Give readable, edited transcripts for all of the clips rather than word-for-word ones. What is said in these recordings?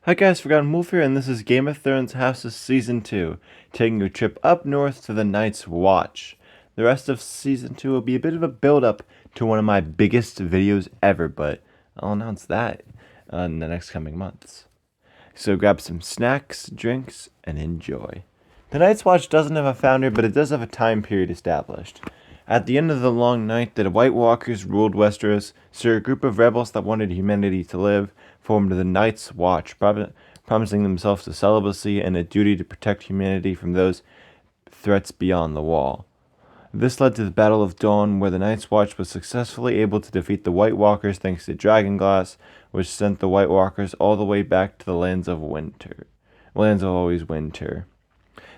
Hi guys, Forgotten Wolf here, and this is Game of Thrones House of Season 2, taking a trip up north to the Night's Watch. The rest of Season 2 will be a bit of a build-up to one of my biggest videos ever, but I'll announce that in the next coming months. So grab some snacks, drinks, and enjoy. The Night's Watch doesn't have a founder, but it does have a time period established. At the end of the long night, the White Walkers ruled Westeros, so a group of rebels that wanted humanity to live formed the Night's Watch, promising themselves a celibacy and a duty to protect humanity from those threats beyond the Wall. This led to the Battle of Dawn, where the Night's Watch was successfully able to defeat the White Walkers thanks to Dragonglass, which sent the White Walkers all the way back to the Lands of Winter. Lands of Always Winter.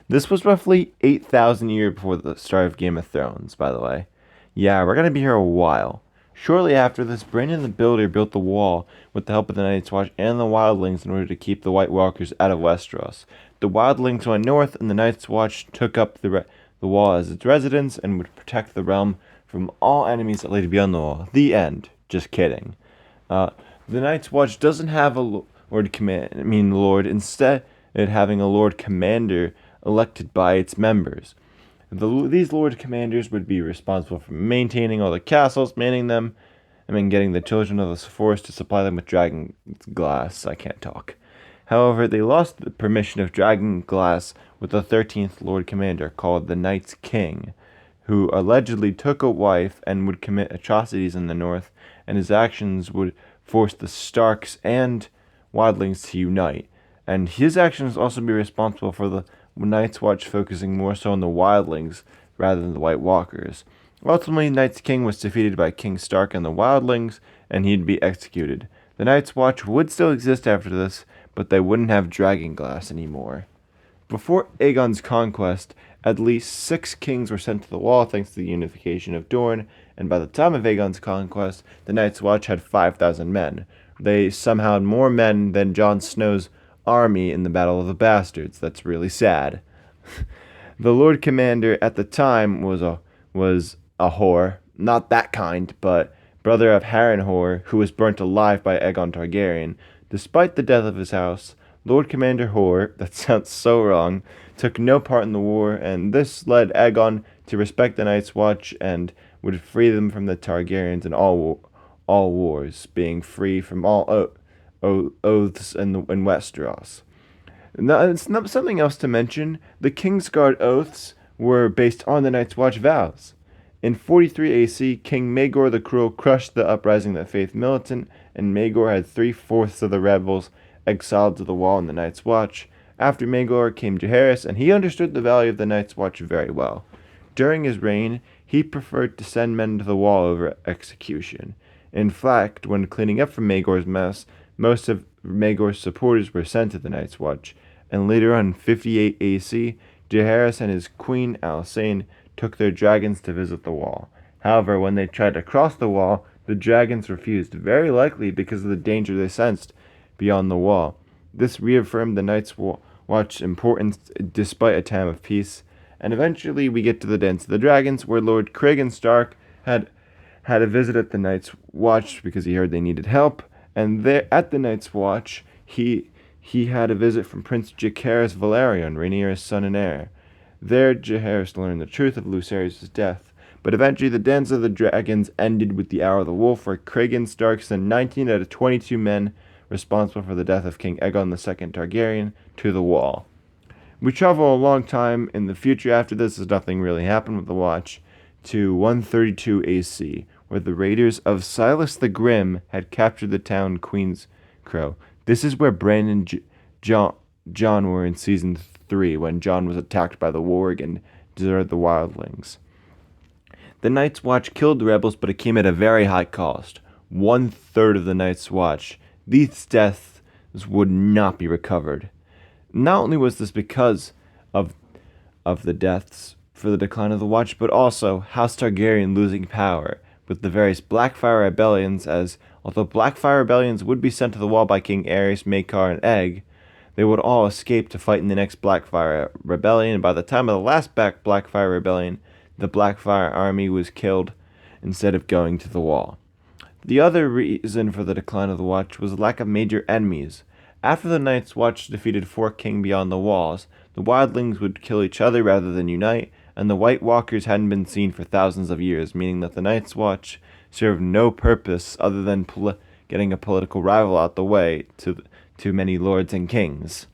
This was roughly 8,000 years before the start of Game of Thrones, by the way. Yeah, we're going to be here a while. Shortly after this, Brandon the Builder built the wall with the help of the Night's Watch and the Wildlings in order to keep the White Walkers out of Westeros. The Wildlings went north, and the Night's Watch took up the wall as its residence and would protect the realm from all enemies that lay beyond the wall. The end. Just kidding. The Night's Watch doesn't have a lord. Instead, it having a Lord Commander elected by its members. These Lord Commanders would be responsible for maintaining all the castles, manning them, getting the children of the forest to supply them with dragon glass. I can't talk. However, they lost the permission of dragon glass with the 13th Lord Commander, called the Night's King, who allegedly took a wife and would commit atrocities in the north, and his actions would force the Starks and Wildlings to unite. And his actions also be responsible for the Night's Watch focusing more so on the Wildlings rather than the White Walkers. Ultimately, Night's King was defeated by King Stark and the Wildlings, and he'd be executed. The Night's Watch would still exist after this, but they wouldn't have Dragonglass anymore. Before Aegon's conquest, at least 6 kings were sent to the Wall thanks to the unification of Dorne, and by the time of Aegon's conquest, the Night's Watch had 5,000 men. They somehow had more men than Jon Snow's army in the Battle of the Bastards. That's really sad. The Lord Commander at the time was a whore, not that kind, but brother of Harrenhal, who was burnt alive by Aegon Targaryen. Despite the death of his house, Lord Commander Hor, that sounds so wrong, took no part in the war, and this led Aegon to respect the Night's Watch and would free them from the Targaryens in all wars, being free from all oaths in Westeros. Now, it's not something else to mention. The Kingsguard oaths were based on the Night's Watch vows. In 43 AC, King Maegor the Cruel crushed the uprising that faced Militant, and Maegor had 3/4 of the rebels exiled to the Wall in the Night's Watch. After Maegor came Jaehaerys, and he understood the value of the Night's Watch very well. During his reign, he preferred to send men to the Wall over execution. In fact, when cleaning up from Maegor's mess, most of Maegor's supporters were sent to the Night's Watch, and later on in 58 AC, Jaehaerys and his queen Alysanne took their dragons to visit the Wall. However, when they tried to cross the Wall, the dragons refused, very likely because of the danger they sensed beyond the Wall. This reaffirmed the Night's Watch's importance despite a time of peace, and eventually we get to the Dance of the Dragons, where Lord Cragen Stark had a visit at the Night's Watch because he heard they needed help. And there, at the Night's Watch, he had a visit from Prince Jacaerys Velaryon, Rhaenyra's son and heir. There, Jaehaerys learned the truth of Lucerys' death. But eventually, the Dance of the Dragons ended with the Hour of the Wolf, where Cragen Stark sent 19 out of 22 men responsible for the death of King Aegon II Targaryen to the Wall. We travel a long time in the future after this, as nothing really happened with the Watch, to 132 AC, where the raiders of Silas the Grim had captured the town Queen's Crow. This is where Bran and Jon were in Season 3, when Jon was attacked by the warg and deserted the wildlings. The Night's Watch killed the rebels, but it came at a very high cost. 1/3 of the Night's Watch. These deaths would not be recovered. Not only was this because of the deaths for the decline of the Watch, but also House Targaryen losing power with the various Blackfyre rebellions, as although Blackfyre rebellions would be sent to the Wall by King Aerys, Maekar, and Egg, they would all escape to fight in the next Blackfyre rebellion, and by the time of the last Blackfyre rebellion, the Blackfyre army was killed instead of going to the Wall. The other reason for the decline of the Watch was a lack of major enemies. After the Night's Watch defeated Fork King beyond the walls, the wildlings would kill each other rather than unite, and the White Walkers hadn't been seen for thousands of years, meaning that the Night's Watch served no purpose other than getting a political rival out the way to many lords and kings.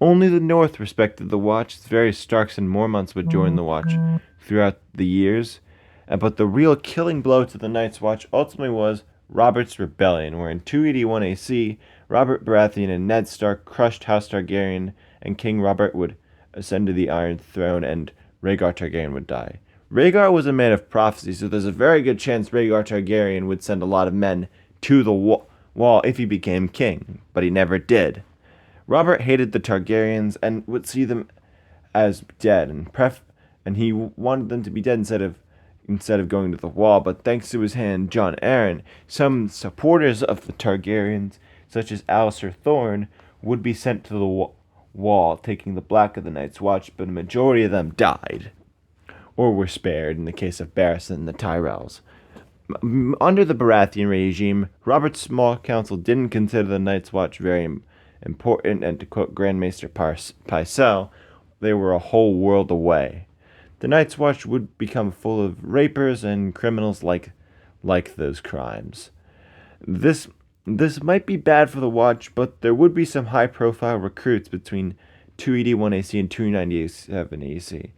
Only the North respected the Watch. Various Starks and Mormonts would join the Watch throughout the years, but the real killing blow to the Night's Watch ultimately was Robert's Rebellion, where in 281 AC, Robert Baratheon and Ned Stark crushed House Targaryen, and King Robert would ascend to the Iron Throne, and Rhaegar Targaryen would die. Rhaegar was a man of prophecy, so there's a very good chance Rhaegar Targaryen would send a lot of men to the wall if he became king, but he never did. Robert hated the Targaryens and would see them as dead, and he wanted them to be dead instead of going to the wall. But thanks to his hand, Jon Arryn, some supporters of the Targaryens, such as Alliser Thorne, would be sent to the wall, taking the Black of the Night's Watch, but a majority of them died, or were spared in the case of Barristan and the Tyrells. Under the Baratheon regime, Robert's small council didn't consider the Night's Watch very important, and to quote Grandmaster Pycelle, they were a whole world away. The Night's Watch would become full of rapers and criminals like those crimes. This might be bad for the Watch, but there would be some high-profile recruits between 281 AC and 297 AC,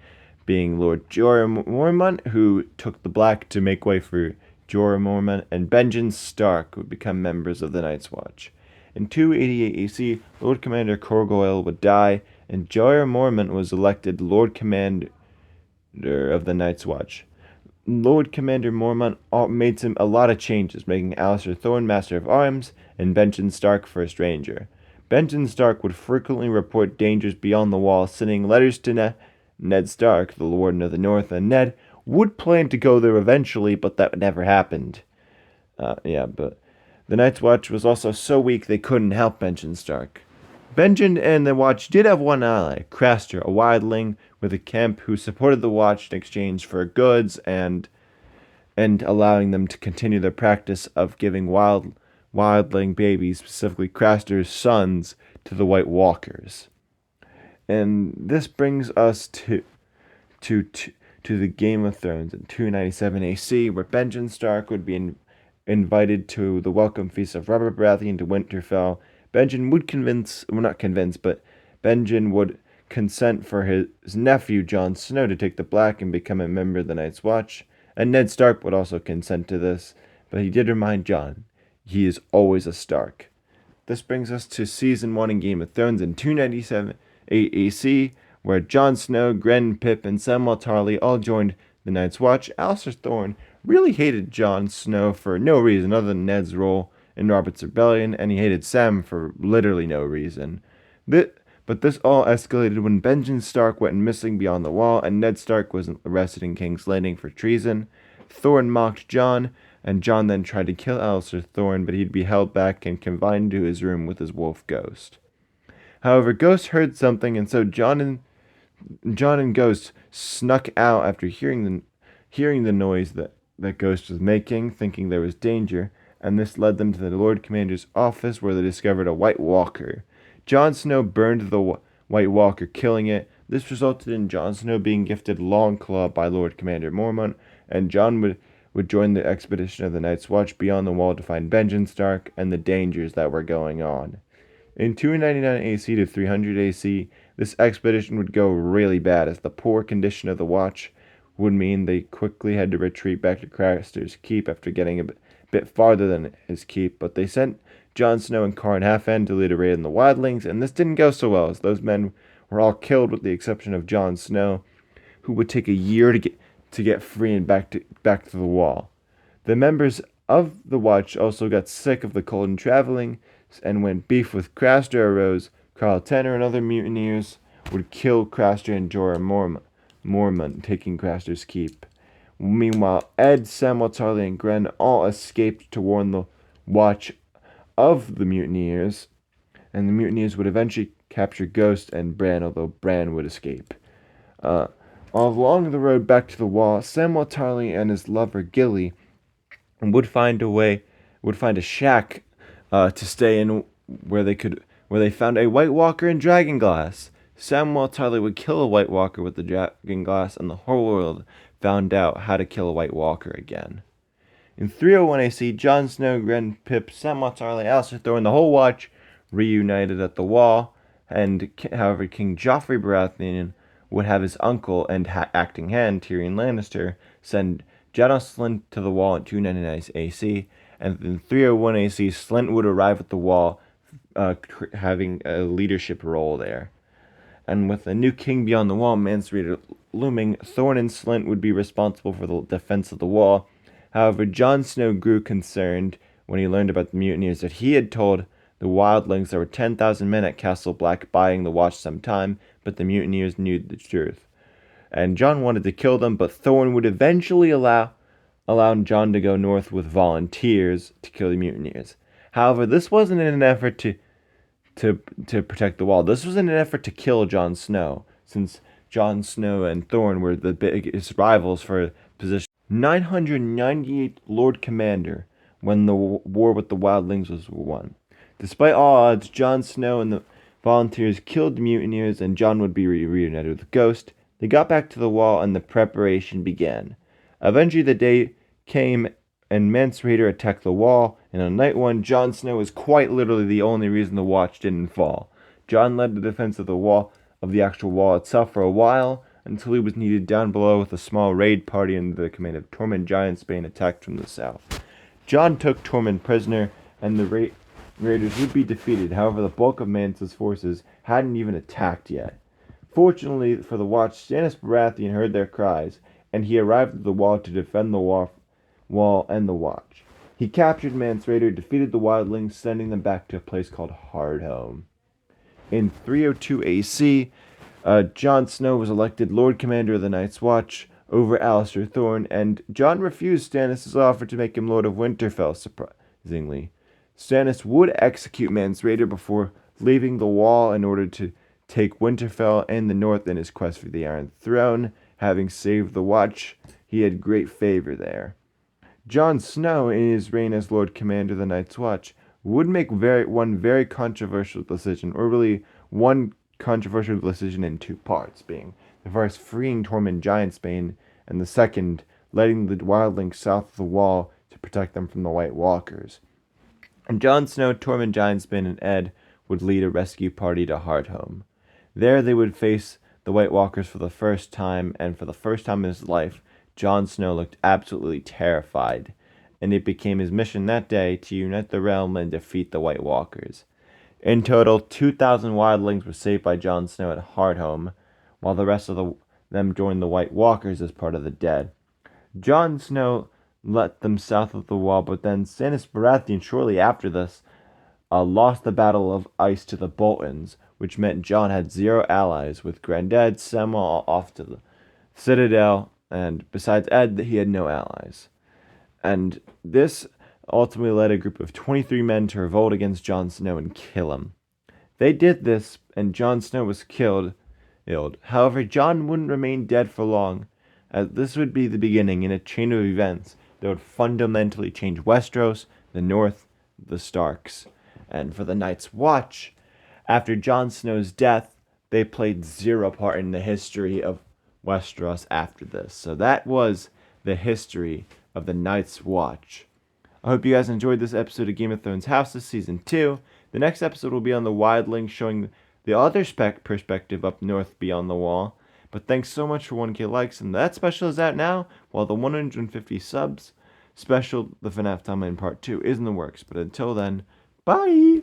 being Lord Jorah Mormont, who took the Black to make way for Jorah Mormont, and Benjen Stark would become members of the Night's Watch. In 288 AC, Lord Commander Corgoyle would die, and Jorah Mormont was elected Lord Commander of the Night's Watch. Lord Commander Mormont made a lot of changes, making Alliser Thorne Master of Arms and Benjen Stark First Ranger. Benjen Stark would frequently report dangers beyond the wall, sending letters to Ned Stark, the Warden of the North, and Ned would plan to go there eventually, but that never happened. But the Night's Watch was also so weak they couldn't help Benjen Stark. Benjen and the Watch did have one ally, Craster, a wildling with a camp who supported the Watch in exchange for goods and allowing them to continue their practice of giving wildling babies, specifically Craster's sons, to the White Walkers. And this brings us to the Game of Thrones in 297 AC, where Benjen Stark would be invited to the welcome feast of Robert Baratheon to Winterfell. Benjen would consent for his nephew Jon Snow to take the Black and become a member of the Night's Watch, and Ned Stark would also consent to this, but he did remind Jon, he is always a Stark. This brings us to Season 1 in Game of Thrones in 297 AC, where Jon Snow, Grenn, Pyp, and Samwell Tarly all joined the Night's Watch. Alliser Thorne really hated Jon Snow for no reason other than Ned's role in Robert's Rebellion, and he hated Sam for literally no reason. But this all escalated when Benjen Stark went missing beyond the wall, and Ned Stark was arrested in King's Landing for treason. Thorne mocked Jon, and Jon then tried to kill Alliser Thorne, but he'd be held back and confined to his room with his wolf Ghost. However, Ghost heard something, and so Jon and Ghost snuck out after hearing the noise that Ghost was making, thinking there was danger, and this led them to the Lord Commander's office, where they discovered a White Walker. Jon Snow burned the White Walker, killing it. This resulted in Jon Snow being gifted Longclaw by Lord Commander Mormont, and Jon would join the expedition of the Night's Watch beyond the wall to find Benjen Stark and the dangers that were going on. In 299 AC to 300 AC, this expedition would go really bad, as the poor condition of the Watch would mean they quickly had to retreat back to Craster's Keep after getting a bit farther than his keep, but they sent Jon Snow and Qarren Halfhand to lead a raid on the wildlings, and this didn't go so well, as those men were all killed with the exception of Jon Snow, who would take a year to get free and back to the wall. The members of the Watch also got sick of the cold and traveling, and when beef with Craster arose, Karl Tenner and other mutineers would kill Craster and Jorah Mormont, taking Craster's Keep. Meanwhile, Ed, Samwell Tarly, and Grenn all escaped to warn the Watch of the mutineers, and the mutineers would eventually capture Ghost and Bran, although Bran would escape. Along the road back to the wall, Samwell Tarly and his lover Gilly would find a shack to stay in, where they could where they found a White Walker and Dragonglass. Samwell Tarly would kill a White Walker with the Dragonglass, and the whole world found out how to kill a White Walker again. In 301 AC, Jon Snow, Ren, Pip, Samwell Tarly, Alliser Thorne, the whole Watch reunited at the Wall, and however, King Joffrey Baratheon would have his uncle and acting hand, Tyrion Lannister, send Janos Slynt to the Wall in 299 AC, and in 301 AC, Slynt would arrive at the Wall, having a leadership role there. And with a new king beyond the Wall, Mance Rayder looming, Thorne and Slynt would be responsible for the defense of the Wall. However, Jon Snow grew concerned when he learned about the mutineers that he had told the wildlings there were 10,000 men at Castle Black buying the Watch some time, but the mutineers knew the truth. And Jon wanted to kill them, but Thorne would eventually allow Jon to go north with volunteers to kill the mutineers. However, this wasn't in an effort to protect the Wall. This was in an effort to kill Jon Snow, since Jon Snow and Thorne were the biggest rivals for position. 998 Lord Commander when the war with the wildlings was won. Despite all odds, Jon Snow and the volunteers killed the mutineers, and Jon would be reunited with Ghost. They got back to the Wall, and the preparation began. Eventually, the day came, and Mance Rayder attacked the Wall, and on night one, Jon Snow was quite literally the only reason the Watch didn't fall. Jon led the defense of the Wall, of the actual Wall itself, for a while, until he was needed down below with a small raid party under the command of Tormund Giantsbane attacked from the south. Jon took Tormund prisoner, and the Raiders would be defeated. However, the bulk of Mance's forces hadn't even attacked yet. Fortunately for the Watch, Stannis Baratheon heard their cries, and he arrived at the Wall to defend the Wall and the Watch. He captured Mance Rayder, defeated the wildlings, sending them back to a place called Hardhome. In 302 AC, Jon Snow was elected Lord Commander of the Night's Watch over Alliser Thorne, and Jon refused Stannis' offer to make him Lord of Winterfell, surprisingly. Stannis would execute Mance Rayder before leaving the Wall in order to take Winterfell and the North in his quest for the Iron Throne. Having saved the Watch, he had great favor there. Jon Snow, in his reign as Lord Commander of the Night's Watch, would make one very controversial decision, or really one controversial decision in two parts, being the first freeing Tormund Giantsbane, and the second letting the wildlings south of the Wall to protect them from the White Walkers. And Jon Snow, Tormund Giantsbane, and Edd would lead a rescue party to Hardhome. There they would face the White Walkers for the first time, and for the first time in his life, Jon Snow looked absolutely terrified, and it became his mission that day to unite the realm and defeat the White Walkers. In total, 2,000 wildlings were saved by Jon Snow at Hardhome, while the rest of them joined the White Walkers as part of the dead. Jon Snow led them south of the Wall, but then Stannis Baratheon, shortly after this, lost the Battle of Ice to the Boltons, which meant Jon had 0 allies, with Granddad Samwell off to the Citadel, and besides Edd, he had no allies. And this ultimately led a group of 23 men to revolt against Jon Snow and kill him. They did this, and Jon Snow was killed. However, Jon wouldn't remain dead for long, as this would be the beginning in a chain of events that would fundamentally change Westeros, the North, the Starks. And for the Night's Watch, after Jon Snow's death, they played 0 part in the history of Westeros after this. So that was the history of the Night's Watch. I hope you guys enjoyed this episode of Game of Thrones Houses Season 2. The next episode will be on the wildlings, showing the other perspective up north beyond the Wall. But thanks so much for 1K likes, and that special is out now, while the 150 subs special, the FNAF Timeline Part 2, is in the works. But until then, bye!